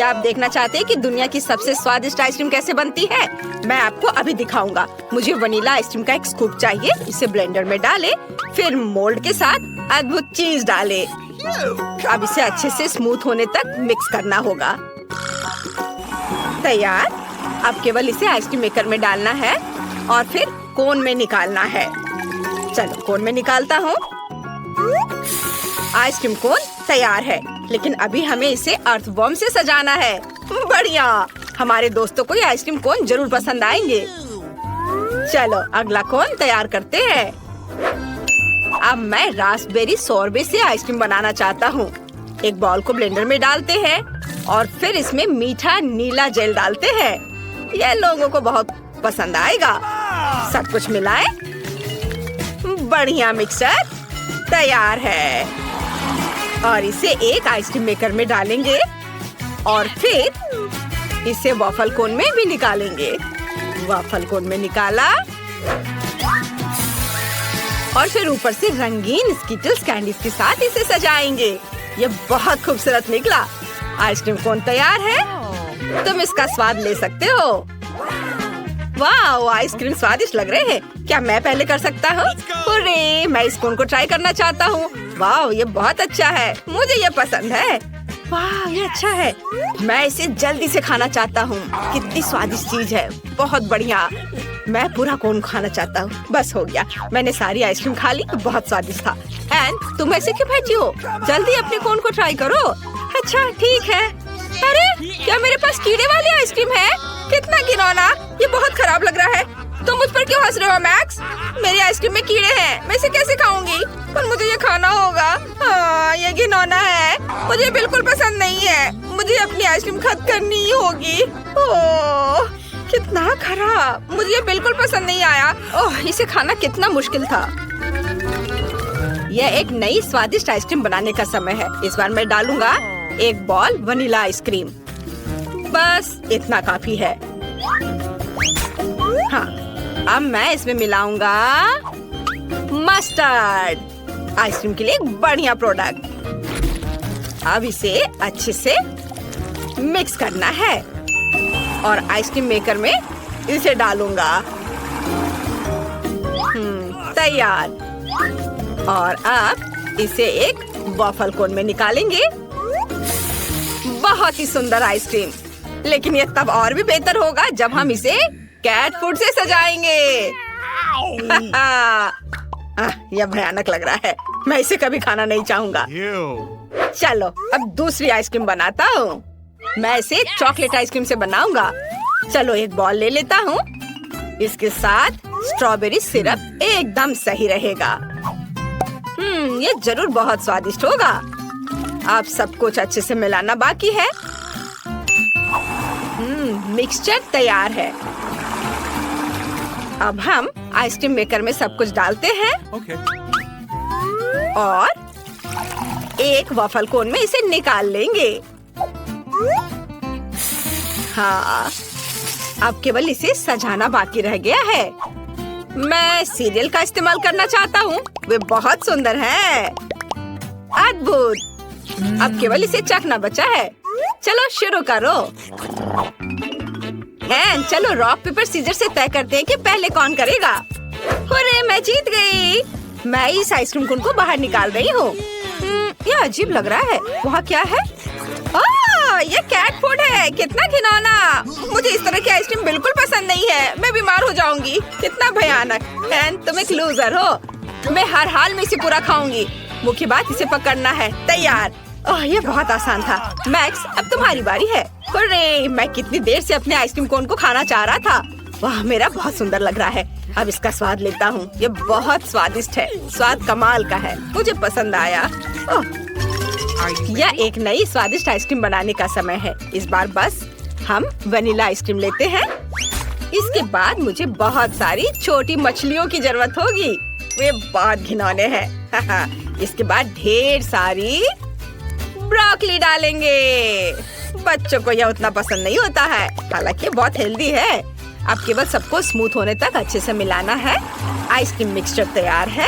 क्या आप देखना चाहते हैं कि दुनिया की सबसे स्वादिष्ट आइसक्रीम कैसे बनती है? मैं आपको अभी दिखाऊंगा। मुझे वनीला आइसक्रीम का एक स्कूप चाहिए। इसे ब्लेंडर में डालें, फिर मोल्ड के साथ अद्भुत चीज डालें। अब इसे अच्छे से स्मूथ होने तक मिक्स करना होगा। तैयार। अब केवल इसे आइसक्रीम मेकर में डालना है और फिर कोन में निकालना है। चलो कोन में निकालता हूँ। आइसक्रीम कोन तैयार है, लेकिन अभी हमें इसे अर्थवॉर्म से सजाना है। बढ़िया, हमारे दोस्तों को ये आइसक्रीम कोन जरूर पसंद आएंगे। चलो अगला कोन तैयार करते हैं। अब मैं रास्पबेरी सोरबे से आइसक्रीम बनाना चाहता हूँ। एक बॉल को ब्लेंडर में डालते हैं और फिर इसमें मीठा नीला जेल डालते हैं। यह लोगों को बहुत पसंद आएगा। सब कुछ मिलाएं। बढ़िया, मिक्सचर तैयार है और इसे एक आइसक्रीम मेकर में डालेंगे और फिर इसे वॉफल कोन में भी निकालेंगे। वॉफल कोन में निकाला और फिर ऊपर से रंगीन स्किटल्स कैंडीज के साथ इसे सजाएंगे। ये बहुत खूबसूरत निकला। आइसक्रीम कोन तैयार है। तुम इसका स्वाद ले सकते हो। वाह, आइसक्रीम स्वादिष्ट लग रहे हैं। क्या मैं पहले कर सकता हूँ? अरे, मैं इस कोन को ट्राई करना चाहता हूँ। वाह, ये बहुत अच्छा है। मुझे ये पसंद है। वाह, ये अच्छा है। मैं इसे जल्दी से खाना चाहता हूँ। कितनी स्वादिष्ट चीज है। बहुत बढ़िया। मैं पूरा कोन खाना चाहता हूँ। बस हो गया, मैंने सारी आइसक्रीम खा ली। बहुत स्वादिष्ट था। एंड तुम ऐसे क्यों बैठी हो? जल्दी अपने कोन को ट्राई करो। अच्छा ठीक है। अरे, क्या मेरे पास कीड़े वाली आइसक्रीम है? कितना घिनौना, ये बहुत खराब लग रहा है। तुम मुझ पर क्यों हंस रहे हो मैक्स? मेरी आइसक्रीम में कीड़े हैं। मैं इसे कैसे खाऊंगी? पर मुझे ये खाना होगा। हाँ, ये घिनौना है। मुझे बिल्कुल पसंद नहीं है। मुझे अपनी आइसक्रीम खत्म करनी ही होगी। ओह, कितना खराब। मुझे ये बिल्कुल पसंद नहीं आया। ओह, इसे खाना कितना मुश्किल था। यह एक नई स्वादिष्ट आइसक्रीम बनाने का समय है। इस बार मैं डालूंगा एक बॉल वनीला आइसक्रीम। बस इतना काफी है। हाँ, अब मैं इसमें मिलाऊंगा मस्टर्ड। आइसक्रीम के लिए एक बढ़िया प्रोडक्ट। अब इसे अच्छे से मिक्स करना है और आइसक्रीम मेकर में इसे डालूंगा। तैयार। और अब इसे एक वॉफल कोन में निकालेंगे। बहुत ही सुंदर आइसक्रीम। लेकिन ये तब और भी बेहतर होगा जब हम इसे कैट फूड से सजाएंगे। यह भयानक लग रहा है। मैं इसे कभी खाना नहीं चाहूंगा। चलो अब दूसरी आइसक्रीम बनाता हूँ। मैं इसे चॉकलेट आइसक्रीम से बनाऊंगा। चलो एक बॉल ले लेता हूँ। इसके साथ स्ट्रॉबेरी सिरप एकदम सही रहेगा। ये जरूर बहुत स्वादिष्ट होगा। अब सब कुछ अच्छे से मिलाना बाकी है। मिक्सचर तैयार है। अब हम आइसक्रीम मेकर में सब कुछ डालते हैं और एक वॉफल कोन में इसे निकाल लेंगे। हाँ, अब केवल इसे सजाना बाकी रह गया है। मैं सीरियल का इस्तेमाल करना चाहता हूँ। वे बहुत सुंदर हैं। अद्भुत। अब केवल इसे चखना बचा है। चलो शुरू करो। चलो रॉक पेपर सीजर से तय करते हैं कि पहले कौन करेगा। अरे, मैं जीत गई। मैं इस आइसक्रीम कोन को बाहर निकाल रही हूँ। यह अजीब लग रहा है। वहाँ क्या है? ये कैट फूड है। कितना घिनौना। मुझे इस तरह की आइसक्रीम बिल्कुल पसंद नहीं है। मैं बीमार हो जाऊंगी। कितना भयानक। तुम एक लूजर हो। मैं हर हाल में इसे पूरा खाऊंगी। मुख्य बात इसे पकड़ना है। तैयार। ओह, ये बहुत आसान था। मैक्स, अब तुम्हारी बारी है। अरे, मैं कितनी देर से अपने आइसक्रीम कोन को खाना चाह रहा था। वाह, मेरा बहुत सुंदर लग रहा है। अब इसका स्वाद लेता हूँ। ये बहुत स्वादिष्ट है। स्वाद कमाल का है। मुझे पसंद आया। यह एक नई स्वादिष्ट आइसक्रीम बनाने का समय है। इस बार बस हम वनीला आइसक्रीम लेते हैं। इसके बाद मुझे बहुत सारी छोटी मछलियों की जरूरत होगी। वे बहुत घिनौने हैं। इसके बाद ढेर सारी ब्रोकली डालेंगे। बच्चों को यह उतना पसंद नहीं होता है, हालांकि बहुत हेल्दी है। अब केवल सबको स्मूथ होने तक अच्छे से मिलाना है। आइसक्रीम मिक्सचर तैयार है।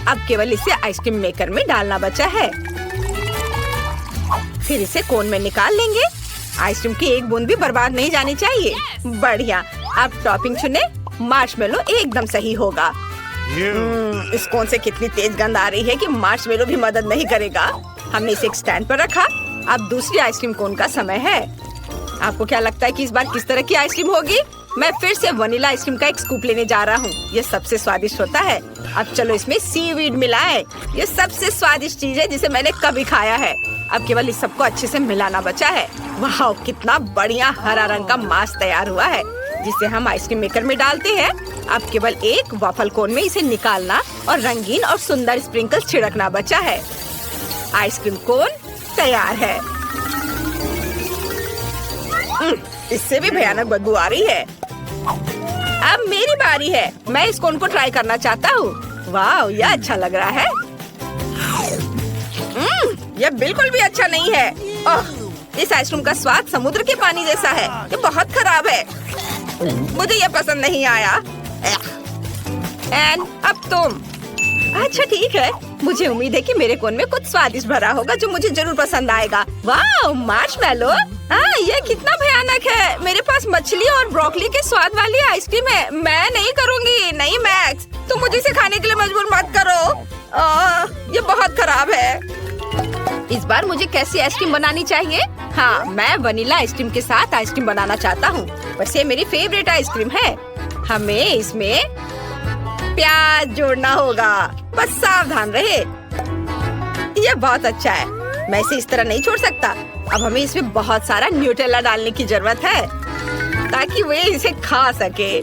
अब केवल इसे आइसक्रीम मेकर में डालना बचा है। फिर इसे कोन में निकाल लेंगे। आइसक्रीम की एक बूंद भी बर्बाद नहीं जानी चाहिए। बढ़िया। अब टॉपिंग चुने। मार्शमेलो एकदम सही होगा। इस कोन से कितनी तेज गंध आ रही है कि मार्शमेलो भी मदद नहीं करेगा। हमने इसे एक स्टैंड पर रखा। अब दूसरी आइसक्रीम कोन का समय है। आपको क्या लगता है कि इस बार किस तरह की आइसक्रीम होगी? मैं फिर से वनीला आइसक्रीम का एक स्कूप लेने जा रहा हूँ। ये सबसे स्वादिष्ट होता है। अब चलो इसमें सीवीड मिलाएं। ये सबसे स्वादिष्ट चीज है जिसे मैंने कभी खाया है। अब केवल इस सबको अच्छे से मिलाना बचा है। वाह, कितना बढ़िया हरा रंग का मास तैयार हुआ है, जिसे हम आइसक्रीम मेकर में डालते हैं। अब केवल एक वॉफल कोन में इसे निकालना और रंगीन और सुंदर स्प्रिंकल्स छिड़कना बचा है। आइसक्रीम कोन तैयार है। इससे भी भयानक बदबू आ रही है। अब मेरी बारी है। मैं इस कोन को ट्राई करना चाहता हूँ। वाह, यह अच्छा लग रहा है। यह बिल्कुल भी अच्छा नहीं है। इस आइसक्रीम का स्वाद समुद्र के पानी जैसा है। ये बहुत खराब है। मुझे यह पसंद नहीं आया। एंड अब तुम। अच्छा ठीक है, मुझे उम्मीद है कि मेरे कोन में कुछ स्वादिष्ट भरा होगा जो मुझे जरूर पसंद आएगा। वाह, मार्शमेलो। ये कितना भयानक है। मेरे पास मछली और ब्रोकली के स्वाद वाली आइसक्रीम है। मैं नहीं करूँगी। नहीं मैक्स, तुम मुझे इसे खाने के लिए मजबूर मत करो। ये बहुत खराब है। इस बार मुझे कैसी आइसक्रीम बनानी चाहिए? हाँ, मैं वनीला आइसक्रीम के साथ आइसक्रीम बनाना चाहता हूँ। वैसे ये मेरी फेवरेट आइसक्रीम है। हमें इसमें प्याज जोड़ना होगा। बस सावधान रहे। ये बहुत अच्छा है। मैं इसे इस तरह नहीं छोड़ सकता। अब हमें इसमें बहुत सारा न्यूटेला डालने की जरूरत है ताकि वे इसे खा सके।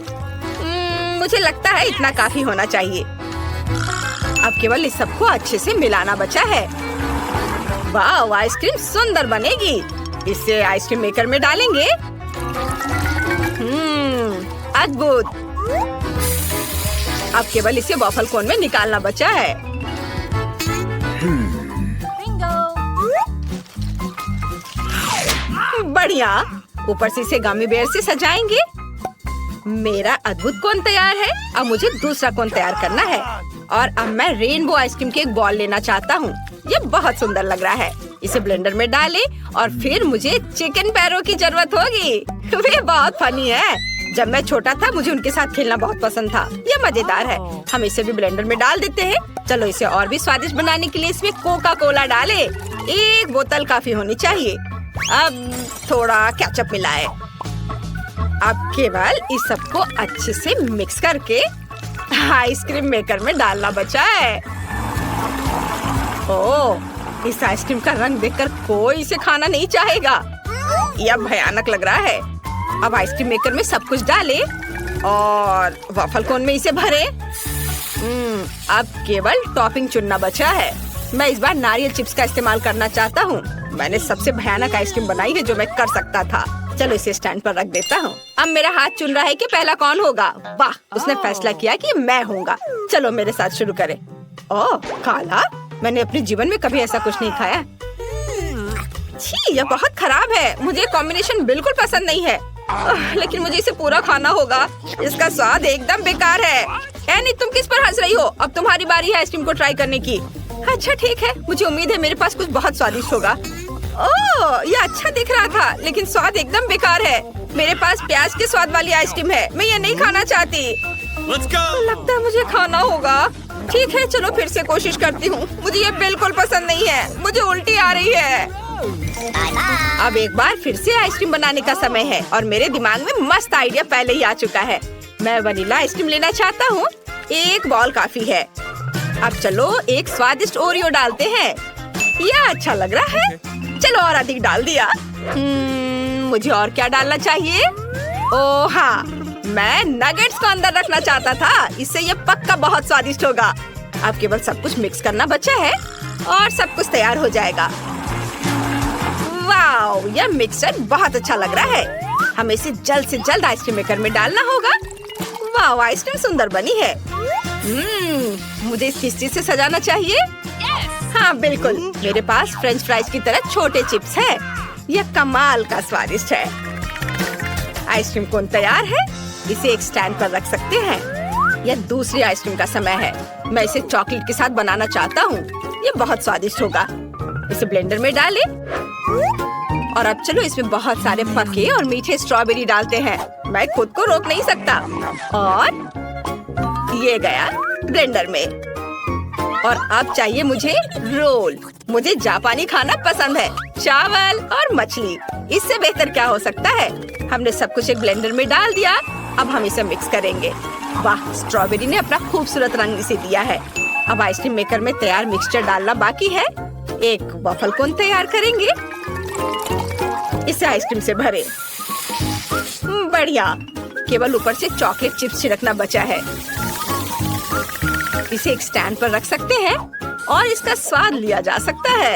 मुझे लगता है इतना काफी होना चाहिए। अब केवल इस सबको अच्छे से मिलाना बचा है। वाह, आइसक्रीम सुंदर बनेगी। इसे आइसक्रीम मेकर में डालेंगे। अद्भुत। अब केवल इसे वॉफल कोन में निकालना बचा है। बढ़िया। ऊपर से इसे गमी बेयर से सजाएंगे। मेरा अद्भुत कोन तैयार है। अब मुझे दूसरा कोन तैयार करना है और अब मैं रेनबो आइसक्रीम की एक बॉल लेना चाहता हूँ। ये बहुत सुंदर लग रहा है। इसे ब्लेंडर में डालें और फिर मुझे चिकन पैरों की जरूरत होगी। वे बहुत फनी है। जब मैं छोटा था मुझे उनके साथ खेलना बहुत पसंद था। ये मजेदार है। हम इसे भी ब्लेंडर में डाल देते हैं। चलो इसे और भी स्वादिष्ट बनाने के लिए इसमें कोका कोला डालें। एक बोतल काफी होनी चाहिए। अब थोड़ा केचप मिलाएं। अब केवल इस सबको अच्छे से मिक्स करके आइसक्रीम मेकर में डालना बचा है। ओह, इस आइसक्रीम का रंग देखकर कोई इसे खाना नहीं चाहेगा। यह भयानक लग रहा है। अब आइसक्रीम मेकर में सब कुछ डालें और वॉफल कोन में इसे भरें। अब केवल टॉपिंग चुनना बचा है। मैं इस बार नारियल चिप्स का इस्तेमाल करना चाहता हूँ। मैंने सबसे भयानक आइसक्रीम बनाई है जो मैं कर सकता था। चलो इसे स्टैंड पर रख देता हूँ। अब मेरा हाथ चुन रहा है कि पहला कौन होगा। वाह, उसने फैसला किया कि मैं होऊंगा। चलो मेरे साथ शुरू करें। ओह, काला। मैंने अपने जीवन में कभी ऐसा कुछ नहीं खाया। छी, यह बहुत खराब है। मुझे कॉम्बिनेशन बिल्कुल पसंद नहीं है। लेकिन मुझे इसे पूरा खाना होगा। इसका स्वाद एकदम बेकार है। एनी, तुम किस पर हंस रही हो? अब तुम्हारी बारी है आइसक्रीम को ट्राई करने की। अच्छा ठीक है, मुझे उम्मीद है मेरे पास कुछ बहुत स्वादिष्ट होगा। ओह, ये अच्छा दिख रहा था लेकिन स्वाद एकदम बेकार है। मेरे पास प्याज के स्वाद वाली आइसक्रीम है। मैं ये नहीं खाना चाहती। लगता है मुझे खाना होगा। ठीक है, चलो फिर से कोशिश करती हूँ। मुझे ये बिल्कुल पसंद नहीं है। मुझे उल्टी आ रही है। अब एक बार फिर से आइसक्रीम बनाने का समय है और मेरे दिमाग में मस्त आइडिया पहले ही आ चुका है। मैं वनीला आइसक्रीम लेना चाहता हूँ। एक बॉल काफी है। अब चलो एक स्वादिष्ट ओरियो डालते हैं। यह अच्छा लग रहा है। चलो और अधिक डाल दिया। मुझे और क्या डालना चाहिए? ओह हाँ, मैं नगेट्स को अंदर रखना चाहता था। इससे ये पक्का बहुत स्वादिष्ट होगा। अब केवल सब कुछ मिक्स करना बचा है और सब कुछ तैयार हो जाएगा। वाओ, यह मिक्सचर बहुत अच्छा लग रहा है। हमें इसे जल्द से जल्द आइसक्रीम मेकर में डालना होगा। वाओ, आइसक्रीम सुंदर बनी है। मुझे इस किस चीज से सजाना चाहिए? हाँ बिल्कुल, मेरे पास फ्रेंच फ्राइज की तरह छोटे चिप्स है। यह कमाल का स्वादिष्ट है। आइसक्रीम कोन तैयार है। इसे एक स्टैंड पर रख सकते हैं। यह दूसरी आइसक्रीम का समय है। मैं इसे चॉकलेट के साथ बनाना चाहता हूँ। यह बहुत स्वादिष्ट होगा। इसे ब्लेंडर में डालें और अब चलो इसमें बहुत सारे पके और मीठे स्ट्रॉबेरी डालते हैं। मैं खुद को रोक नहीं सकता और ये गया ब्लेंडर में। और अब चाहिए मुझे रोल। मुझे जापानी खाना पसंद है, चावल और मछली। इससे बेहतर क्या हो सकता है। हमने सब कुछ एक ब्लेंडर में डाल दिया। अब हम इसे मिक्स करेंगे। वाह, स्ट्रॉबेरी ने अपना खूबसूरत रंग इसे दिया है। अब आइसक्रीम मेकर में तैयार मिक्सचर डालना बाकी है। एक वफल कोन तैयार करेंगे। इसे आइसक्रीम से भरे। बढ़िया, केवल ऊपर से चॉकलेट चिप्स छिड़कना बचा है। इसे एक स्टैंड पर रख सकते हैं और इसका स्वाद लिया जा सकता है।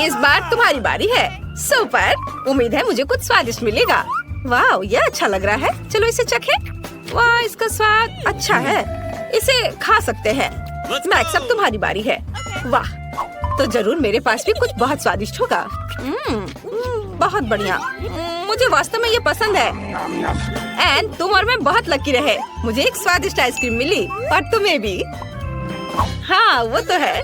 इस बार तुम्हारी बारी है। सुपर, उम्मीद है मुझे कुछ स्वादिष्ट मिलेगा। वाह, ये अच्छा लग रहा है। चलो इसे चखें। वाह, इसका स्वाद अच्छा है। इसे खा सकते हैं। मैक्स, अब तुम्हारी बारी है। वाह, तो जरूर मेरे पास भी कुछ बहुत स्वादिष्ट होगा। बहुत बढ़िया। मुझे वास्तव में ये पसंद है। एंड तुम और मैं बहुत लकी रहे। मुझे एक स्वादिष्ट आइसक्रीम मिली और तुम्हें भी। हाँ, वो तो है।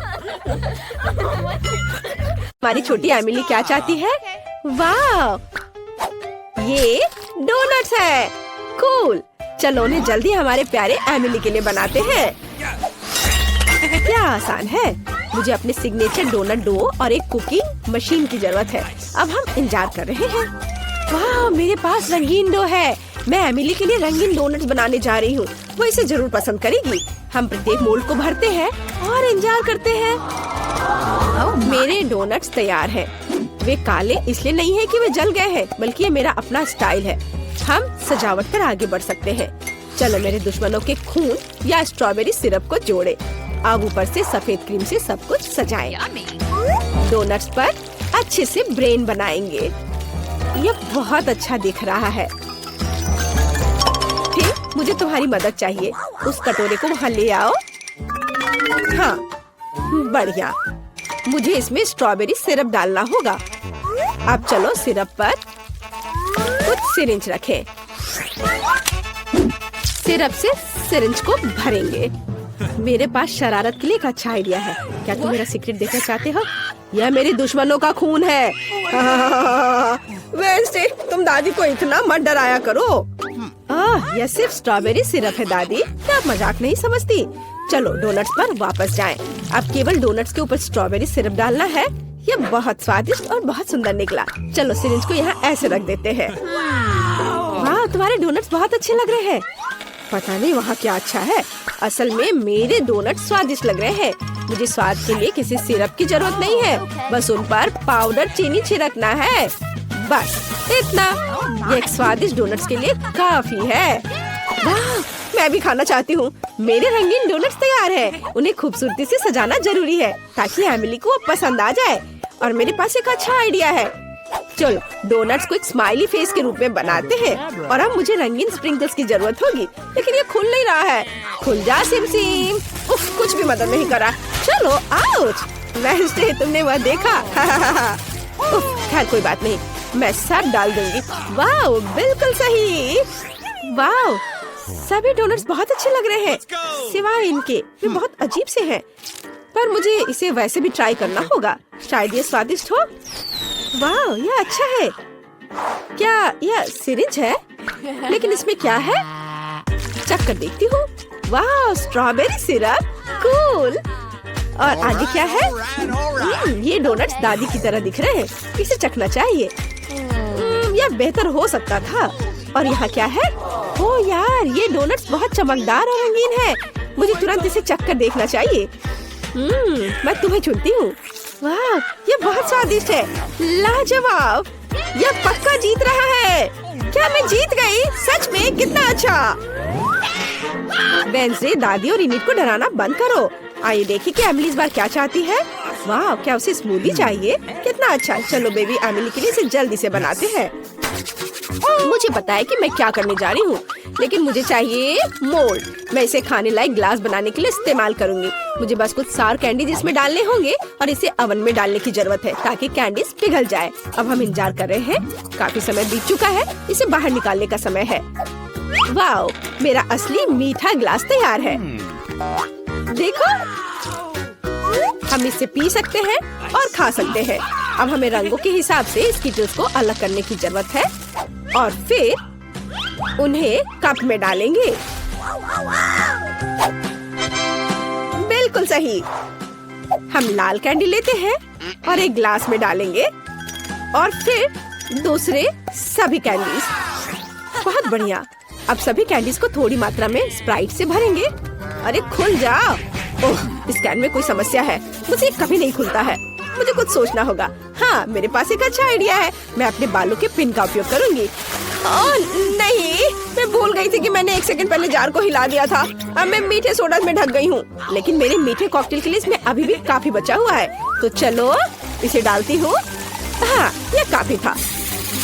हमारी छोटी एमिली क्या चाहती है? वाह, ये डोनट्स है। कूल। चलो उन्हें जल्दी हमारे प्यारे एमिली के लिए बनाते हैं। क्या आसान है। मुझे अपने सिग्नेचर डोनट डो और एक कुकिंग मशीन की जरूरत है। अब हम इंतजार कर रहे हैं। वाह, मेरे पास रंगीन डो है। मैं एमिली के लिए रंगीन डोनट्स बनाने जा रही हूँ। वो इसे जरूर पसंद करेगी। हम प्रत्येक मोल्ड को भरते हैं और इंतजार करते हैं। मेरे डोनट्स तैयार हैं। वे काले इसलिए नहीं है कि वे जल गए हैं, बल्कि ये मेरा अपना स्टाइल है। हम सजावट पर आगे बढ़ सकते हैं। चलो मेरे दुश्मनों के खून या स्ट्रॉबेरी सिरप को जोड़े। अब ऊपर से सफेद क्रीम से सब कुछ सजाएं। डोनट्स पर अच्छे से ब्रेन बनाएंगे। ये बहुत अच्छा दिख रहा है। फिर मुझे तुम्हारी मदद चाहिए। उस कटोरे को वहाँ ले आओ। हाँ, बढ़िया। मुझे इसमें स्ट्रॉबेरी सिरप डालना होगा। अब चलो सिरप पर कुछ सिरिंज रखें। सिरप से सिरिंज को भरेंगे। मेरे पास शरारत के लिए एक अच्छा आइडिया है। क्या तुम मेरा सीक्रेट देखना चाहते हो? यह मेरे दुश्मनों का खून है। वेंसडे, तुम दादी को इतना मत डराया करो। यह सिर्फ स्ट्रॉबेरी सिरप है दादी। क्या आप मजाक नहीं समझती? चलो डोनट्स पर वापस जाएं। अब केवल डोनट्स के ऊपर स्ट्रॉबेरी सिरप डालना है। यह बहुत स्वादिष्ट और बहुत सुंदर निकला। चलो सिरिंज को यहाँ ऐसे रख देते हैं। वाह, तुम्हारे डोनट्स बहुत अच्छे लग रहे हैं। पता नहीं वहाँ क्या अच्छा है। असल में मेरे डोनट स्वादिष्ट लग रहे हैं। मुझे स्वाद के लिए किसी सिरप की जरूरत नहीं है। बस उन पर पाउडर चीनी छिड़कना है। बस इतना। ये एक स्वादिष्ट डोनट्स के लिए काफी है। वाह, मैं भी खाना चाहती हूँ। मेरे रंगीन डोनट्स तैयार हैं। उन्हें खूबसूरती से सजाना जरूरी है ताकि एमिली को पसंद आ जाए। और मेरे पास एक अच्छा आइडिया है। चलो डोनट्स को एक स्माइली फेस के रूप में बनाते हैं। और अब मुझे रंगीन स्प्रिंकल्स की जरूरत होगी, लेकिन ये खुल नहीं रहा है। खुल जा सिम सिम। उफ, कुछ भी मदद नहीं करा। चलो आउच। वेंसडे, तुमने वह देखा? उफ, खैर कोई बात नहीं, मैं सब डाल दूंगी। वाह, बिल्कुल सही। वाह, सभी डोनट्स बहुत अच्छे लग रहे हैं सिवाय इनके। वे बहुत अजीब से हैं। पर मुझे इसे वैसे भी ट्राई करना होगा। शायद ये स्वादिष्ट हो। वाह, यह अच्छा है। क्या यह सिरिंज है? लेकिन इसमें क्या है? चख कर देखती हूँ। वाह, स्ट्रॉबेरी सिरप। कूल। और आगे क्या है? ये डोनट्स दादी की तरह दिख रहे हैं। इसे चखना चाहिए। यह बेहतर हो सकता था। और यहाँ क्या है? ओह यार, ये डोनट्स बहुत चमकदार और रंगीन है। मुझे तुरंत इसे चख कर देखना चाहिए। मैं तुम्हें चुनती हूँ। वाह, ये बहुत स्वादिष्ट है। लाजवाब। यह पक्का जीत रहा है। क्या मैं जीत गई? सच में? कितना अच्छा। वेंसडे, दादी और इनिट को डराना बंद करो। आइए देखिए कि एमिली इस बार क्या चाहती है। वाह, क्या उसे स्मूदी चाहिए? कितना अच्छा। चलो बेबी एमिली के लिए इसे जल्दी से बनाते हैं। मुझे पता है कि मैं क्या करने जा रही हूँ, लेकिन मुझे चाहिए मोल्ड। मैं इसे खाने लायक ग्लास बनाने के लिए इस्तेमाल करूंगी। मुझे बस कुछ सार कैंडीज इसमें डालने होंगे और इसे ओवन में डालने की जरूरत है ताकि कैंडीज पिघल जाए। अब हम इंतजार कर रहे हैं। काफी समय बीत चुका है। इसे बाहर निकालने का समय है। वाह, मेरा असली मीठा ग्लास तैयार है। देखो हम इससे पी सकते हैं और खा सकते हैं। अब हमें रंगों के हिसाब से स्कीटल्स को अलग करने की जरूरत है और फिर उन्हें कप में डालेंगे। बिल्कुल सही। हम लाल कैंडी लेते हैं और एक ग्लास में डालेंगे और फिर दूसरे सभी कैंडीज। बहुत बढ़िया। अब सभी कैंडीज को थोड़ी मात्रा में स्प्राइट से भरेंगे। अरे खुल जाओ। ओह, इस कैन में कोई समस्या है, मुझे कभी नहीं खुलता है। मुझे कुछ सोचना होगा। हाँ, मेरे पास एक अच्छा आइडिया है। मैं अपने बालों के पिन का उपयोग करूंगी। ओह नहीं, मैं भूल गई थी कि मैंने 1 सेकंड पहले जार को हिला दिया था। अब मैं मीठे सोडा में ढक गई हूँ, लेकिन मेरे मीठे कॉकटेल के लिए इसमें अभी भी काफी बचा हुआ है। तो चलो इसे डालती हूँ। हाँ, यह काफी था।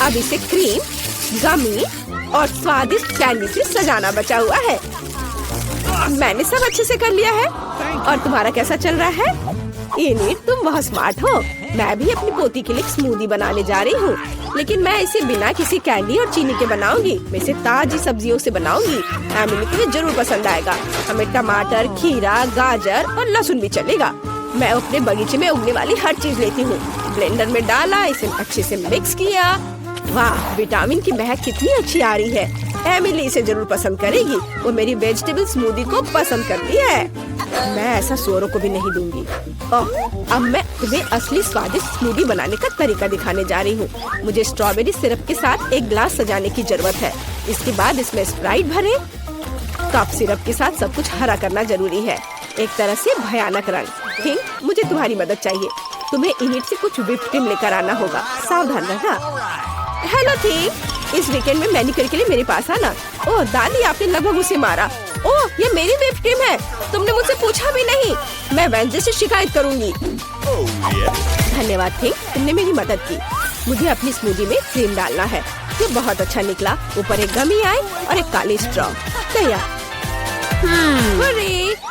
अब इसे क्रीम, गमी और स्वादिष्ट कैंडी से सजाना बचा हुआ है। मैंने सब अच्छे से कर लिया है। और तुम्हारा कैसा चल रहा है? इनिट, तुम बहुत स्मार्ट हो। मैं भी अपनी पोती के लिए स्मूदी बनाने जा रही हूँ, लेकिन मैं इसे बिना किसी कैंडी और चीनी के बनाऊंगी। मैं इसे ताजी सब्जियों से बनाऊंगी। एमिली को ये जरूर पसंद आएगा। हमें टमाटर, खीरा, गाजर और लहसुन भी चलेगा। मैं अपने बगीचे में उगने वाली हर चीज लेती हूँ। ब्लेंडर में डाला, इसे अच्छे से मिक्स किया। वाह, विटामिन की महक कितनी अच्छी आ रही है। एमिली इसे जरूर पसंद करेगी। वो मेरी वेजिटेबल स्मूदी को पसंद करती है। मैं ऐसा सुअरों को भी नहीं दूंगी। ओह, अब मैं तुम्हें असली स्वादिष्ट स्मूदी बनाने का तरीका दिखाने जा रही हूँ। मुझे स्ट्रॉबेरी सिरप के साथ एक ग्लास सजाने की जरूरत है। इसके बाद इसमें स्प्राइट भरें। कप सिरप के साथ सब कुछ हरा करना जरूरी है, एक तरह से भयानक रंग। थिंक, मुझे तुम्हारी मदद चाहिए। तुम्हें इनिट से कुछ व्हिप क्रीम लेकर आना होगा। सावधान रहना। हेलो थिंक, इस वीकेंड में मैनिक्योर के लिए मेरे पास आना। ओह दादी, आपने लगभग उसे मारा। ओह, ये मेरी व्हिप क्रीम है। तुमने मुझसे पूछा भी नहीं। मैं वेंसडे से शिकायत करूंगी। धन्यवाद थिंक, तुमने मेरी मदद की। मुझे अपनी स्मूदी में क्रीम डालना है। ये बहुत अच्छा निकला। ऊपर एक गमी आई और एक काली स्ट्रॉ। तैयार।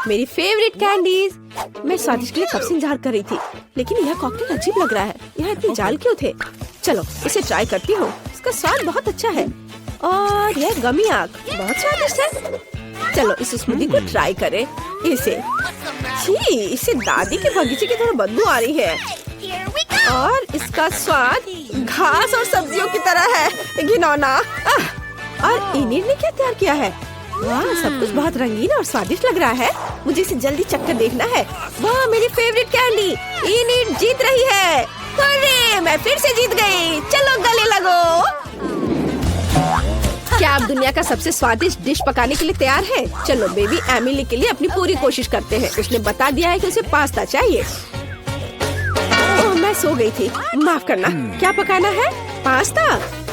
मेरी फेवरेट कैंडीज। मैं स्वादिष्ट के लिए कब से इंतजार कर रही थी, लेकिन यह कॉकटेल अजीब लग रहा है। यहाँ इतने जाल क्यों थे? चलो इसे ट्राई करती हूँ। इसका स्वाद बहुत अच्छा है और यह गमी आग बहुत स्वादिष्ट है। चलो इस स्मूदी को ट्राई करें। इसे दादी के बगीचे की तरह बदबू आ रही है और इसका स्वाद घास और सब्जियों की तरह है। घिनौना। और इनिट ने क्या तैयार किया है? वाह, सब कुछ बहुत रंगीन और स्वादिष्ट लग रहा है। मुझे इसे जल्दी चखकर देखना है। वाह, मेरी फेवरेट कैंडी। इनिट जीत रही है। अरे, मैं फिर से जीत गई। चलो गले लगो। क्या आप दुनिया का सबसे स्वादिष्ट डिश पकाने के लिए तैयार हैं? चलो बेबी एमिली के लिए अपनी पूरी कोशिश करते हैं। उसने बता दिया है कि उसे पास्ता चाहिए। ओह, मैं सो गई थी, माफ करना। क्या पकाना है? पास्ता?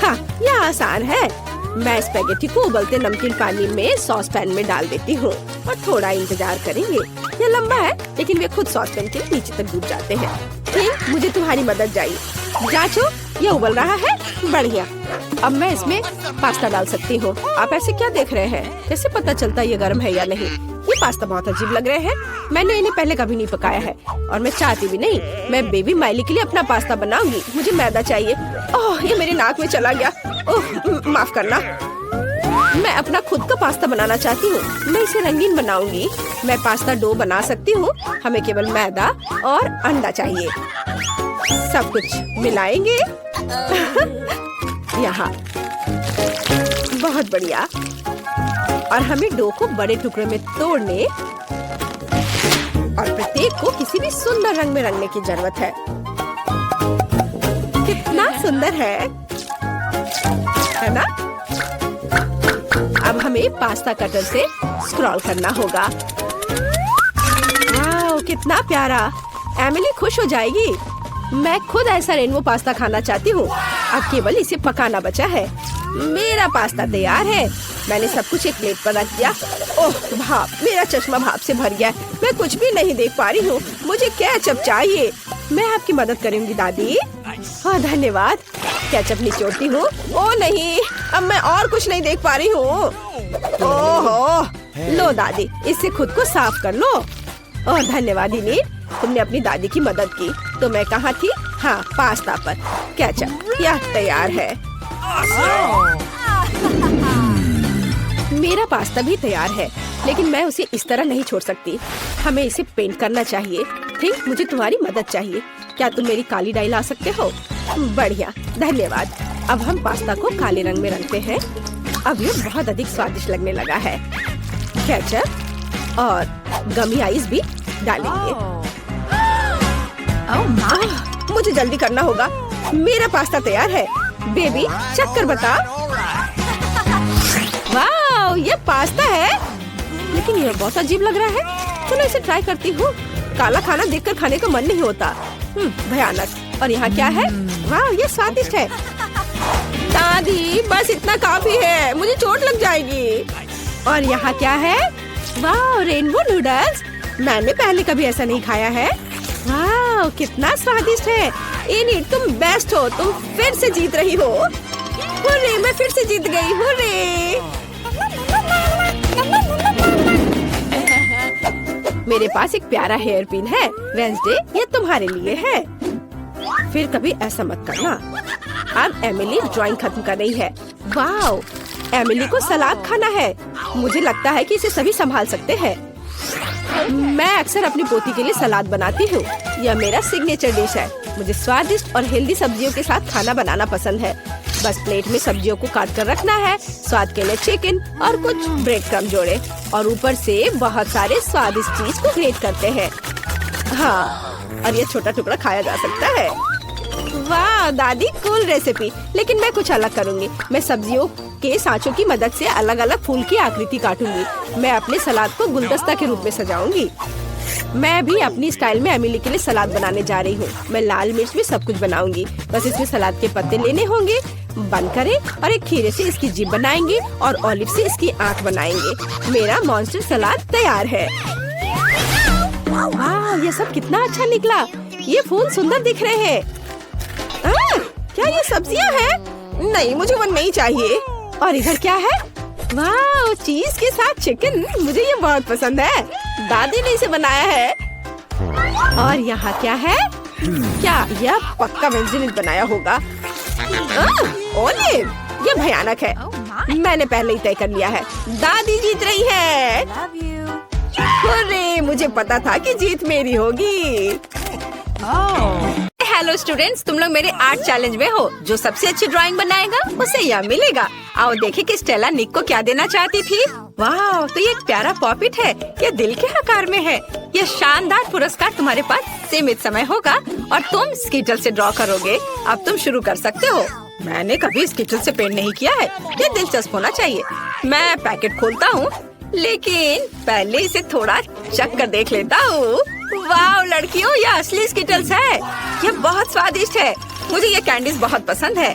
हाँ, यह आसान है। मैं स्पैगेटी को उबलते नमकीन पानी में सॉस पैन में डाल देती हूँ और थोड़ा इंतजार करेंगे। यह लंबा है, लेकिन वे खुद सॉस पैन के नीचे तक डूब जाते हैं। मुझे तुम्हारी मदद चाहिए। जांचो, यह उबल रहा है। बढ़िया। अब मैं इसमें पास्ता डाल सकती हूँ। आप ऐसे क्या देख रहे हैं? कैसे पता चलता ये गर्म है या नहीं? ये पास्ता बहुत अजीब लग रहे हैं। मैंने इन्हें पहले कभी नहीं पकाया है और मैं चाहती भी नहीं। मैं बेबी माइली के लिए अपना पास्ता बनाऊंगी। मुझे मैदा चाहिए। ओह, ये मेरे नाक में चला गया। ओह, माफ करना। मैं अपना खुद का पास्ता बनाना चाहती हूँ। मैं इसे रंगीन बनाऊंगी। मैं पास्ता डो बना सकती हूँ। हमें केवल मैदा और अंडा चाहिए। सब कुछ मिलाएंगे। यहाँ बहुत बढ़िया। और हमें डो को बड़े टुकड़ों में तोड़ने और प्रत्येक को किसी भी सुंदर रंग में रंगने की जरूरत है। कितना सुंदर है ना? अब हमें पास्ता कटर से स्क्रॉल करना होगा। वाह, कितना प्यारा। एमिली खुश हो जाएगी। मैं खुद ऐसा रेनबो पास्ता खाना चाहती हूँ। अब केवल इसे पकाना बचा है। मेरा पास्ता तैयार है। मैंने सब कुछ एक प्लेट पर रख दिया। ओह भाप, मेरा चश्मा भाप से भर गया। मैं कुछ भी नहीं देख पा रही हूँ। मुझे केचप चाहिए। मैं आपकी मदद करूँगी दादी। हाँ धन्यवाद। केचप निचोड़ती हूँ। ओह नहीं, अब मैं और कुछ नहीं देख पा रही हूँ। ओह लो दादी, इससे खुद को साफ कर लो। ओह धन्यवाद इनिट, तुमने अपनी दादी की मदद की। तो मैं कहाँ थी? हाँ, पास्ता पर। केचप यह तैयार है। मेरा पास्ता भी तैयार है लेकिन मैं उसे इस तरह नहीं छोड़ सकती। हमें इसे पेंट करना चाहिए। ठीक, मुझे तुम्हारी मदद चाहिए। क्या तुम मेरी काली डाई ला सकते हो? बढ़िया, धन्यवाद। अब हम पास्ता को काले रंग में रंगते हैं। अब ये बहुत अधिक स्वादिष्ट लगने लगा है। केचप और गमी आइस भी डालेंगे। मुझे जल्दी करना होगा। मेरा पास्ता तैयार है। बेबी, चेक कर बता। वाह, ये पास्ता है, लेकिन ये बहुत अजीब लग रहा है। चलो इसे ट्राई करती हूँ। काला खाना देखकर खाने का मन नहीं होता। भयानक। और यहाँ क्या है? वाह, ये स्वादिष्ट है। दादी, बस इतना काफी है, मुझे चोट लग जाएगी। और यहाँ क्या है? वाह, रेनबो नूडल्स। मैंने पहले कभी ऐसा नहीं खाया है। वाह, कितना स्वादिष्ट है। एनी, तुम बेस्ट हो। तुम फिर से जीत रही हो। हुर्रे, मैं फिर से जीत गई। हुर्रे। मेरे पास एक प्यारा हेयर पिन है। वेंसडे, ये तुम्हारे लिए है। फिर कभी ऐसा मत करना। अब एमिली ड्राइंग खत्म कर रही है। वाओ, एमिली को सलाद खाना है। मुझे लगता है कि इसे सभी संभाल सकते हैं। मैं अक्सर अपनी पोती के लिए सलाद बनाती हूँ। यह मेरा सिग्नेचर डिश है। मुझे स्वादिष्ट और हेल्दी सब्जियों के साथ खाना बनाना पसंद है। बस प्लेट में सब्जियों को काट कर रखना है। स्वाद के लिए चिकन और कुछ ब्रेड क्रम्ब जोड़े और ऊपर से बहुत सारे स्वादिष्ट चीज को ग्रेट करते हैं। हाँ, और ये छोटा टुकड़ा खाया जा सकता है। वाह दादी, कूल रेसिपी। लेकिन मैं कुछ अलग करूँगी। मैं सब्जियों के सांचों की मदद से अलग अलग फूल की आकृति काटूंगी। मैं अपने सलाद को गुलदस्ता के रूप में सजाऊंगी। मैं भी अपनी स्टाइल में एमिली के लिए सलाद बनाने जा रही हूँ। मैं लाल मिर्च में सब कुछ बनाऊंगी। बस इसमें सलाद के पत्ते लेने होंगे। बंद करें और एक खीरे से इसकी जीभ बनाएंगे और ऑलिव से इसकी आँख बनाएंगे। मेरा मॉन्स्टर सलाद तैयार है। वाह, ये सब कितना अच्छा निकला। ये फूल सुंदर दिख रहे हैं। क्या ये सब्जियां हैं? नहीं, मुझे वो नहीं चाहिए। और इधर क्या है? वाह, चीज के साथ चिकन। मुझे ये बहुत पसंद है। दादी ने इसे बनाया है। और यहाँ क्या है? क्या यह पक्का वेंसडे ने बनाया होगा? ओलिव, ये भयानक है। मैंने पहले ही तय कर लिया है। दादी जीत रही है। अरे, मुझे पता था कि जीत मेरी होगी। हेलो स्टूडेंट्स, तुम लोग मेरे आर्ट चैलेंज में हो। जो सबसे अच्छी ड्राइंग बनाएगा उसे यह मिलेगा। आओ देखें कि स्टेला निक को क्या देना चाहती थी। वाह, तो ये एक प्यारा पॉपिट है। ये दिल के आकार में है। ये शानदार पुरस्कार तुम्हारे पास सीमित समय होगा और तुम स्कीटल से ड्रॉ करोगे। अब तुम शुरू कर सकते हो। मैंने कभी स्कीटल से पेंट नहीं किया है। ये दिलचस्प होना चाहिए। मैं पैकेट खोलता हूँ, लेकिन पहले इसे थोड़ा चख कर देख लेता हूँ। वाह लड़कियों, ये असली स्कीटल्स है। ये बहुत स्वादिष्ट है। मुझे ये कैंडीज बहुत पसंद है।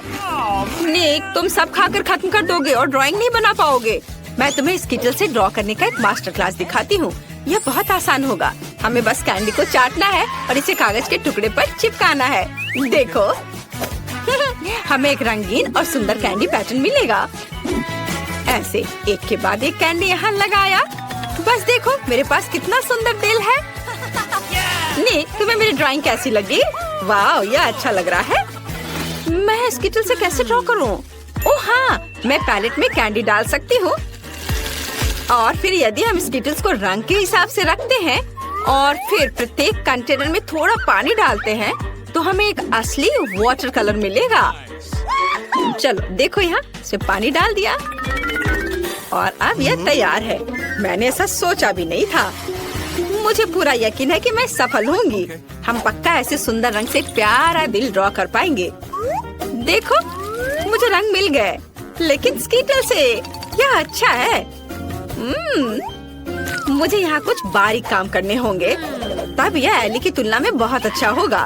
निक, तुम सब खाकर खत्म कर दोगे और ड्राइंग नहीं बना पाओगे। मैं तुम्हें स्कीटल से ड्रॉ करने का एक मास्टर क्लास दिखाती हूँ। यह बहुत आसान होगा। हमें बस कैंडी को चाटना है और इसे कागज के टुकड़े पर चिपकाना है। देखो हमें एक रंगीन और सुंदर कैंडी पैटर्न मिलेगा। ऐसे एक के बाद एक कैंडी यहाँ लगाया। बस देखो मेरे पास कितना सुंदर दिल है। निक, तुम्हें मेरी ड्राइंग कैसी लगी? वाह, यह अच्छा लग रहा है। मैं स्कीटल से कैसे ड्रॉ करूं? ओह हाँ, मैं पैलेट में कैंडी डाल सकती हूँ। और फिर यदि हम स्कीटल्स को रंग के हिसाब से रखते हैं और फिर प्रत्येक कंटेनर में थोड़ा पानी डालते हैं तो हमें एक असली वाटर कलर मिलेगा। चलो देखो, यहाँ से पानी डाल दिया और अब यह तैयार है। मैंने ऐसा सोचा भी नहीं था। मुझे पूरा यकीन है कि मैं सफल होंगी। हम पक्का ऐसे सुंदर रंग से एक प्यारा दिल ड्रॉ कर पाएंगे। देखो, मुझे रंग मिल गए, लेकिन स्कीटल से। यह अच्छा है। मुझे यहाँ कुछ बारीक काम करने होंगे, तब यह एली की तुलना में बहुत अच्छा होगा।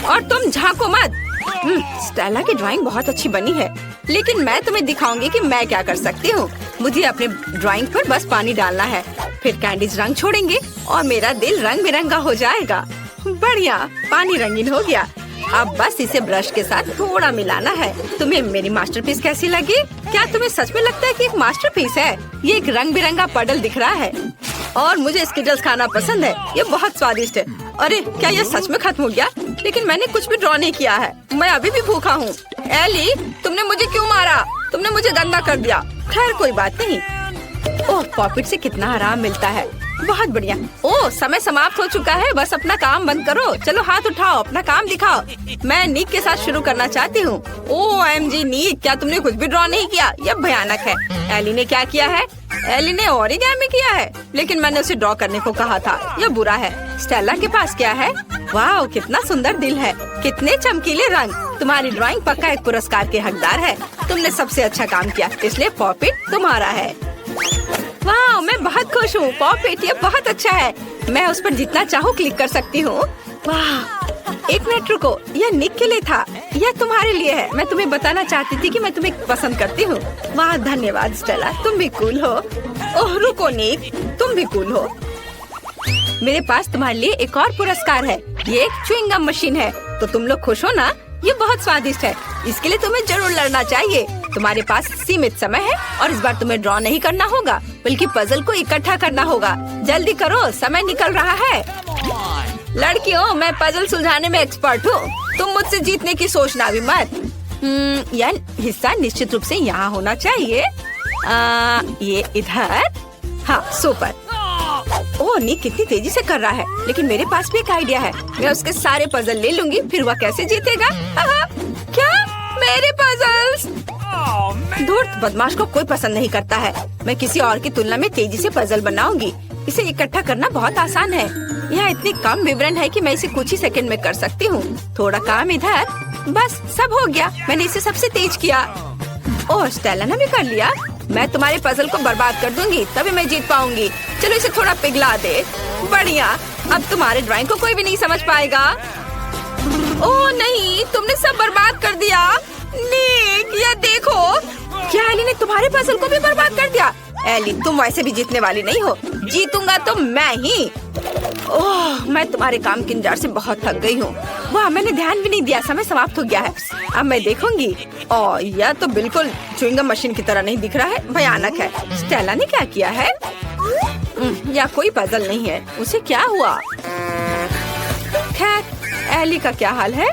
और तुम झांको मत। स्टेला की ड्राइंग बहुत अच्छी बनी है, लेकिन मैं तुम्हें दिखाऊंगी कि मैं क्या कर सकती हूँ। मुझे अपने ड्राइंग पर बस पानी डालना है, फिर कैंडीज रंग छोड़ेंगे और मेरा दिल रंग बिरंगा हो जाएगा। बढ़िया, पानी रंगीन हो गया। अब बस इसे ब्रश के साथ थोड़ा मिलाना है। तुम्हें मेरी मास्टरपीस कैसी लगी? क्या तुम्हें सच में लगता है कि एक मास्टरपीस है? ये एक रंग बिरंगा पडल दिख रहा है और मुझे स्कीटल्स खाना पसंद है। ये बहुत स्वादिष्ट है। अरे, क्या ये सच में खत्म हो गया? लेकिन मैंने कुछ भी ड्रॉ नहीं किया है। मैं अभी भी भूखा हूँ। एली, तुमने मुझे क्यों मारा? तुमने मुझे गंदा कर दिया। खैर कोई बात नहीं। ओह, पॉपिट से कितना आराम मिलता है। बहुत बढ़िया। ओह, समय समाप्त हो चुका है, बस अपना काम बंद करो। चलो हाथ उठाओ, अपना काम दिखाओ। मैं निक के साथ शुरू करना चाहती हूँ। OMG निक, क्या तुमने कुछ भी ड्रॉ नहीं किया? यह भयानक है। एली ने क्या किया है? एली ने ओरिगामी किया है, लेकिन मैंने उसे ड्रॉ करने को कहा था। यह बुरा है। स्टेला के पास क्या है? वाह, कितना सुंदर दिल है, कितने चमकीले रंग। तुम्हारी ड्राइंग पक्का एक पुरस्कार के हकदार है। तुमने सबसे अच्छा काम किया, इसलिए पॉपिट तुम्हारा है। वाह, मैं बहुत खुश हूँ। पॉपिट, ये बहुत अच्छा है। मैं उस पर जितना चाहूँ क्लिक कर सकती हूँ। वाह, एक मिनट रुको, यह निक के लिए था, यह तुम्हारे लिए है। मैं तुम्हें बताना चाहती थी कि मैं तुम्हें पसंद करती हूँ। वाह, धन्यवाद स्टेला, तुम भी कूल हो। ओह रुको निक, तुम भी कूल हो। मेरे पास तुम्हारे लिए एक और पुरस्कार है। ये एक च्युइंग गम मशीन है। तो तुम लोग खुश हो ना? ये बहुत स्वादिष्ट है। इसके लिए तुम्हें जरूर लड़ना चाहिए। तुम्हारे पास सीमित समय है और इस बार तुम्हें ड्रॉ नहीं करना होगा, बल्कि पजल को इकट्ठा करना होगा। जल्दी करो, समय निकल रहा है। लड़कियों, मैं पजल सुलझाने में एक्सपर्ट हूँ। तुम मुझसे जीतने की सोचना भी मत। यह हिस्सा निश्चित रूप से यहाँ होना चाहिए। ये इधर। हाँ, सुपर। ओह, निक कितनी तेजी से कर रहा है, लेकिन मेरे पास भी एक आइडिया है। मैं उसके सारे पजल ले लूंगी, फिर वह कैसे जीतेगा? क्या? मेरे पजल्स? धूर्त बदमाश को कोई पसंद नहीं करता है। मैं किसी और की तुलना में तेजी से पजल बनाऊंगी। इसे इकट्ठा करना बहुत आसान है। यहाँ इतनी कम विवरण है कि मैं इसे कुछ ही सेकंड में कर सकती हूँ। थोड़ा काम इधर, बस सब हो गया। मैंने इसे सबसे तेज किया। ओह, स्टेला ने भी कर लिया। मैं तुम्हारे पजल को बर्बाद कर दूंगी, तभी मैं जीत पाऊंगी। चलो इसे थोड़ा पिघला दे। बढ़िया, अब तुम्हारे ड्राइंग को कोई भी नहीं समझ पाएगा। ओह नहीं, तुमने सब बर्बाद कर दिया। निक, यह देखो। क्या एली ने तुम्हारे पजल को भी बर्बाद कर दिया? एली, तुम वैसे भी जीतने वाली नहीं हो। जीतूंगा तो मैं ही। ओह, मैं तुम्हारे काम के इंतजार से बहुत थक गई हूँ। वाह, मैंने ध्यान भी नहीं दिया। समय समाप्त हो गया है। अब मैं देखूंगी। ओह, यह तो बिल्कुल च्युइंग गम मशीन की तरह नहीं दिख रहा है। भयानक है। स्टेला ने क्या किया है? या कोई पजल नहीं है। उसे क्या हुआ? खैर, एली का क्या हाल है?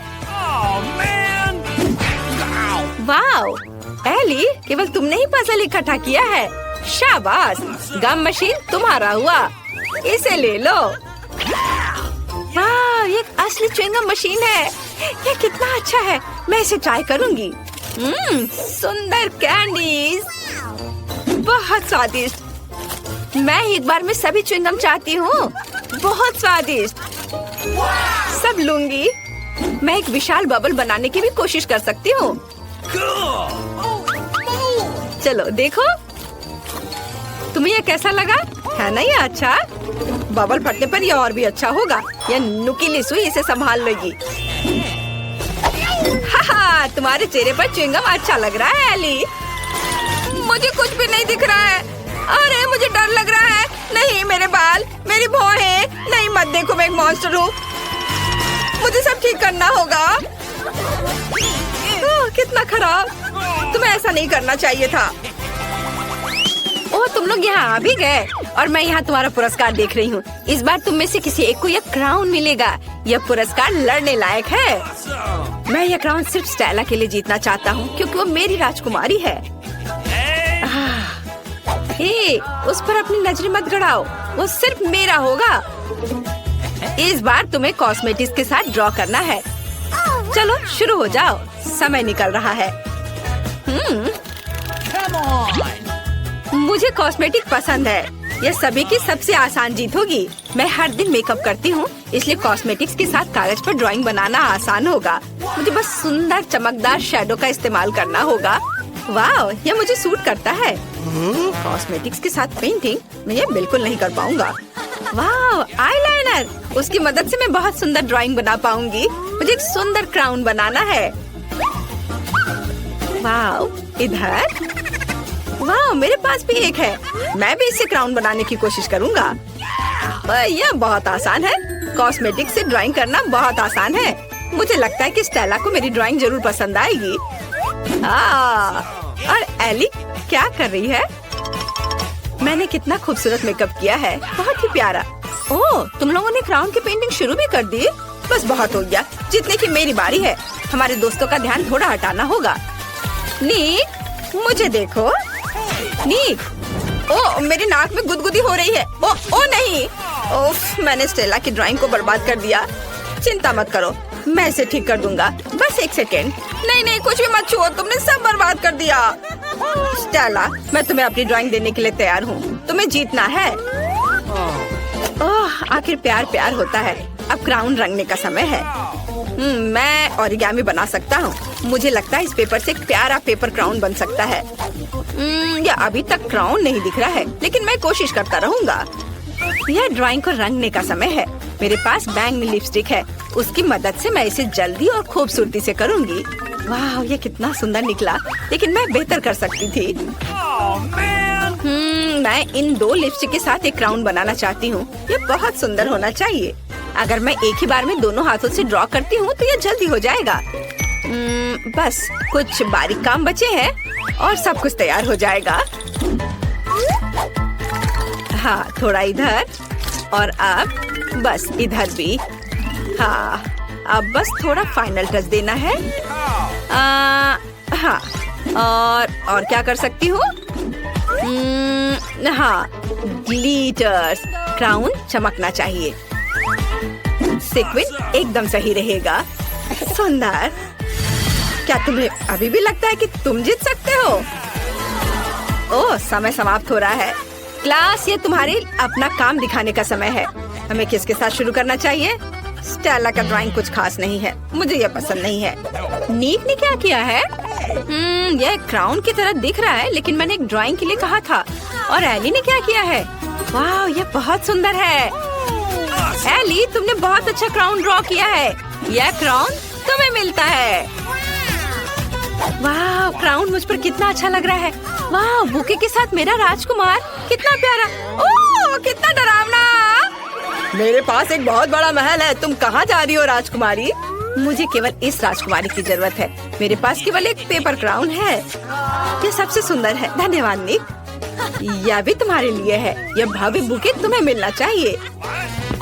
वाओ, एली, केवल तुमने ही पजल इकट्ठा किया है। शाबाश, गम मशीन तुम्हारा हुआ। इसे ले लो। वाह, ये असली च्युइंग गम मशीन है। ये कितना अच्छा है। मैं इसे ट्राई करूंगी। सुंदर कैंडीज, बहुत स्वादिष्ट। मैं एक बार में सभी च्युइंग गम चाहती हूँ। बहुत स्वादिष्ट। सब लूंगी। मैं एक विशाल बबल बनाने की भी कोशिश कर सकती हूँ। चलो देखो, तुम्हें ये कैसा लगा? है ना ये अच्छा? बबल फटने पर यह और भी अच्छा होगा। यह नुकीली सुई इसे संभाल लेगी। हाहा, तुम्हारे चेहरे पर च्युइंग गम अच्छा लग रहा है एली। मुझे कुछ भी नहीं दिख रहा है। अरे, मुझे डर लग रहा है। नहीं, मेरे बाल, मेरी भौहें। नहीं, मत देखो, मैं एक मॉन्स्टर हूँ। मुझे सब ठीक करना होगा। कितना खराब। तुम्हें ऐसा नहीं करना चाहिए था। ओह, तुम लोग यहाँ आ भी गए और मैं यहाँ तुम्हारा पुरस्कार देख रही हूँ। इस बार तुम में से किसी एक को यह क्राउन मिलेगा। यह पुरस्कार लड़ने लायक है। मैं यह क्राउन सिर्फ स्टेला के लिए जीतना चाहता हूँ, क्योंकि वो मेरी राजकुमारी है। हे, उस पर अपनी नजरें मत गड़ाओ। वो सिर्फ मेरा होगा। इस बार तुम्हें कॉस्मेटिक्स के साथ ड्रॉ करना है। चलो शुरू हो जाओ, समय निकल रहा है। मुझे कॉस्मेटिक पसंद है। यह सभी की सबसे आसान जीत होगी। मैं हर दिन मेकअप करती हूँ, इसलिए कॉस्मेटिक्स के साथ कागज पर ड्राइंग बनाना आसान होगा। मुझे बस सुंदर चमकदार शैडो का इस्तेमाल करना होगा। वाह, यह मुझे सूट करता है। कॉस्मेटिक्स के साथ पेंटिंग मैं ये बिल्कुल नहीं कर पाऊंगा। वाह, आईलाइनर, उसकी मदद से मैं बहुत सुंदर ड्राइंग बना पाऊंगी। मुझे एक सुंदर क्राउन बनाना है। वाह, इधर। वाह, मेरे पास भी एक है। मैं भी इससे क्राउन बनाने की कोशिश करूंगा। यह बहुत आसान है। कॉस्मेटिक से ड्राइंग करना बहुत आसान है। मुझे लगता है कि स्टेला को मेरी ड्राइंग जरूर पसंद आएगी। और एली क्या कर रही है? मैंने कितना खूबसूरत मेकअप किया है, बहुत ही प्यारा। ओह, तुम लोगों ने क्राउन की पेंटिंग शुरू भी कर दी? बस बहुत हो गया। जीतने की मेरी बारी है। हमारे दोस्तों का ध्यान थोड़ा हटाना होगा। निक, मुझे देखो। निक, ओ, मेरी नाक में गुदगुदी हो रही है। ओ नहीं, ओफ, मैंने स्टेला की ड्राइंग को बर्बाद कर दिया। चिंता मत करो, मैं इसे ठीक कर दूंगा। बस एक सेकेंड। नहीं, कुछ भी मत छुओ, तुमने सब बर्बाद कर दिया। स्टेला, मैं तुम्हें अपनी ड्राइंग देने के लिए तैयार हूँ। तुम्हें जीतना है। ओह, आखिर प्यार होता है। अब क्राउन रंगने का समय है। मैं ओरिगामी बना सकता हूँ। मुझे लगता है इस पेपर से एक प्यारा पेपर क्राउन बन सकता है। यह अभी तक क्राउन नहीं दिख रहा है, लेकिन मैं कोशिश करता रहूंगा। यह ड्राइंग को रंगने का समय है। मेरे पास बैंगनी लिपस्टिक है। उसकी मदद से मैं इसे जल्दी और खूबसूरती से करूंगी। वाह, ये कितना सुंदर निकला, लेकिन मैं बेहतर कर सकती थी। मैं इन 2 लिपस्टिक के साथ एक क्राउन बनाना चाहती हूँ। ये बहुत सुंदर होना चाहिए। अगर मैं एक ही बार में दोनों हाथों से ड्रॉ करती हूँ तो ये जल्दी हो जाएगा। बस कुछ बारीक काम बचे हैं और सब कुछ तैयार हो जाएगा। हाँ, थोड़ा इधर और अब बस इधर भी। हाँ, अब बस थोड़ा फाइनल टच देना है। हाँ, और क्या कर सकती हूँ? हाँ, ग्लिटर्स। क्राउन चमकना चाहिए। सीक्वेंस एकदम सही रहेगा। सुंदर। क्या तुम्हें अभी भी लगता है कि तुम जीत सकते हो? ओह, समय समाप्त हो रहा है। क्लास, ये तुम्हारे अपना काम दिखाने का समय है। हमें किसके साथ शुरू करना चाहिए? स्टेला का ड्राइंग कुछ खास नहीं है। मुझे यह पसंद नहीं है। नीक ने क्या किया है? यह क्राउन की तरह दिख रहा है, लेकिन मैंने एक ड्राइंग के लिए कहा था। और एली ने क्या किया है? वाह, यह बहुत सुंदर है। एली, तुमने बहुत अच्छा क्राउन ड्रॉ किया है। यह क्राउन तुम्हें मिलता है। वाह, क्राउन मुझ पर कितना अच्छा लग रहा है। वाह, बुके के साथ मेरा राजकुमार, कितना प्यारा। ओह, कितना डरावना। मेरे पास एक बहुत बड़ा महल है। तुम कहाँ जा रही हो राजकुमारी? मुझे केवल इस राजकुमारी की जरूरत है। मेरे पास केवल एक पेपर क्राउन है। ये सबसे सुंदर है। धन्यवाद निक। यह भी तुम्हारे लिए है। यह भव्य बुके तुम्हें मिलना चाहिए।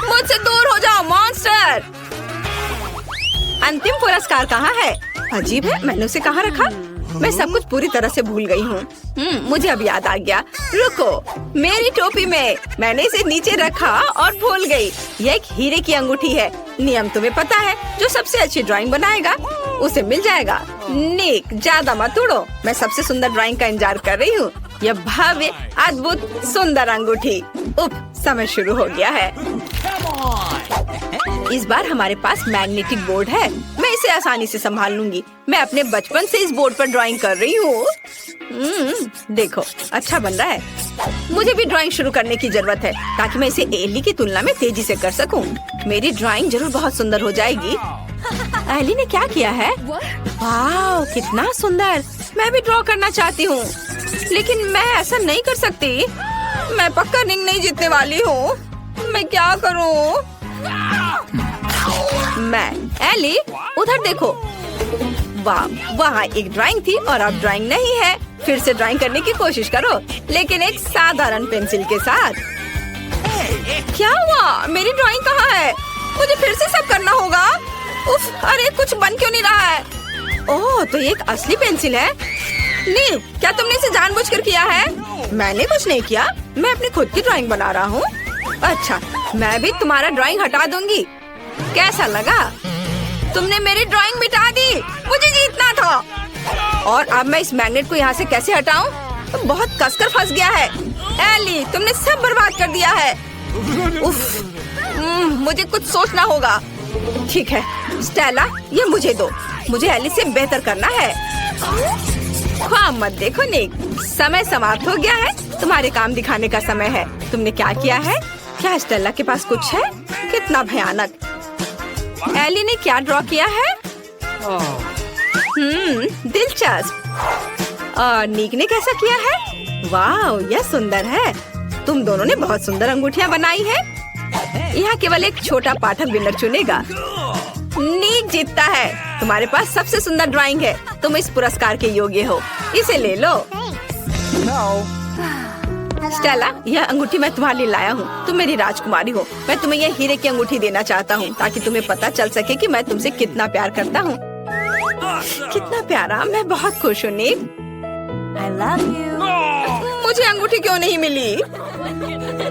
मुझसे दूर हो जाओ मॉन्स्टर। अंतिम पुरस्कार कहाँ है? अजीब है, मैंने उसे कहाँ रखा? मैं सब कुछ पूरी तरह से भूल गई हूँ। मुझे अब याद आ गया। रुको, मेरी टोपी में मैंने इसे नीचे रखा और भूल गई। यह एक हीरे की अंगूठी है। नियम तुम्हें पता है, जो सबसे अच्छी ड्राइंग बनाएगा उसे मिल जाएगा। निक, ज्यादा मत उड़ो। मैं सबसे सुंदर ड्राइंग का इंतजार कर रही हूँ। यह भव्य, अद्भुत, सुंदर अंगूठी। उप, समय शुरू हो गया है। इस बार हमारे पास मैग्नेटिक बोर्ड है। मैं इसे आसानी से संभाल लूंगी। मैं अपने बचपन से इस बोर्ड पर ड्राइंग कर रही हूँ। देखो, अच्छा बन रहा है। मुझे भी ड्राइंग शुरू करने की जरूरत है, ताकि मैं इसे एली की तुलना में तेजी से कर सकूं। मेरी ड्राइंग जरूर बहुत सुंदर हो जाएगी। एली ने क्या किया है? वाह, कितना सुंदर। मैं भी ड्रॉ करना चाहती हूँ, लेकिन मैं ऐसा नहीं कर सकती। मैं पक्का रिंग नहीं जीतने वाली हूँ। मैं क्या करूँ? एली, उधर देखो। वाह, वहाँ एक ड्राइंग थी और अब ड्राइंग नहीं है। फिर से ड्राइंग करने की कोशिश करो, लेकिन एक साधारण पेंसिल के साथ। क्या हुआ? मेरी ड्राइंग कहाँ है? मुझे फिर से सब करना होगा। उफ, अरे कुछ बन क्यों नहीं रहा है? ओह, तो ये एक असली पेंसिल है। नहीं, क्या तुमने इसे जानबूझकर किया है? मैंने कुछ नहीं किया। मैं अपनी खुद की ड्राइंग बना रहा हूँ। अच्छा, मैं भी तुम्हारा ड्राइंग हटा दूंगी। कैसा लगा? तुमने मेरी ड्राइंग मिटा दी। मुझे जीतना था। और अब मैं इस मैग्नेट को यहाँ से कैसे हटाऊं? तो बहुत कसकर फंस गया है। एली, तुमने सब बर्बाद कर दिया है। उफ, मुझे कुछ सोचना होगा। ठीक है स्टेला, ये मुझे दो। मुझे एली से बेहतर करना है। ख्वाब मत देखो निक, समय समाप्त हो गया है। तुम्हारे काम दिखाने का समय है। तुमने क्या किया है? क्या स्टेला के पास कुछ है? कितना भयानक। एली ने क्या ड्रॉ किया है? दिलचस्प। और निक ने कैसा किया है? वाह, यह सुंदर है। तुम दोनों ने बहुत सुंदर अंगूठियाँ बनाई है। यहाँ केवल एक छोटा पाठक विनर चुनेगा। निक जीतता है। तुम्हारे पास सबसे सुंदर ड्राइंग है। तुम इस पुरस्कार के योग्य हो। इसे ले लो। स्टेला, यह अंगूठी मैं तुम्हारे लिए लाया हूँ। तुम मेरी राजकुमारी हो। मैं तुम्हें यह हीरे की अंगूठी देना चाहता हूँ, ताकि तुम्हें पता चल सके कि मैं तुमसे कितना प्यार करता हूँ। कितना प्यारा। मैं बहुत खुश हूँ निक। I love you. मुझे अंगूठी क्यों नहीं मिली?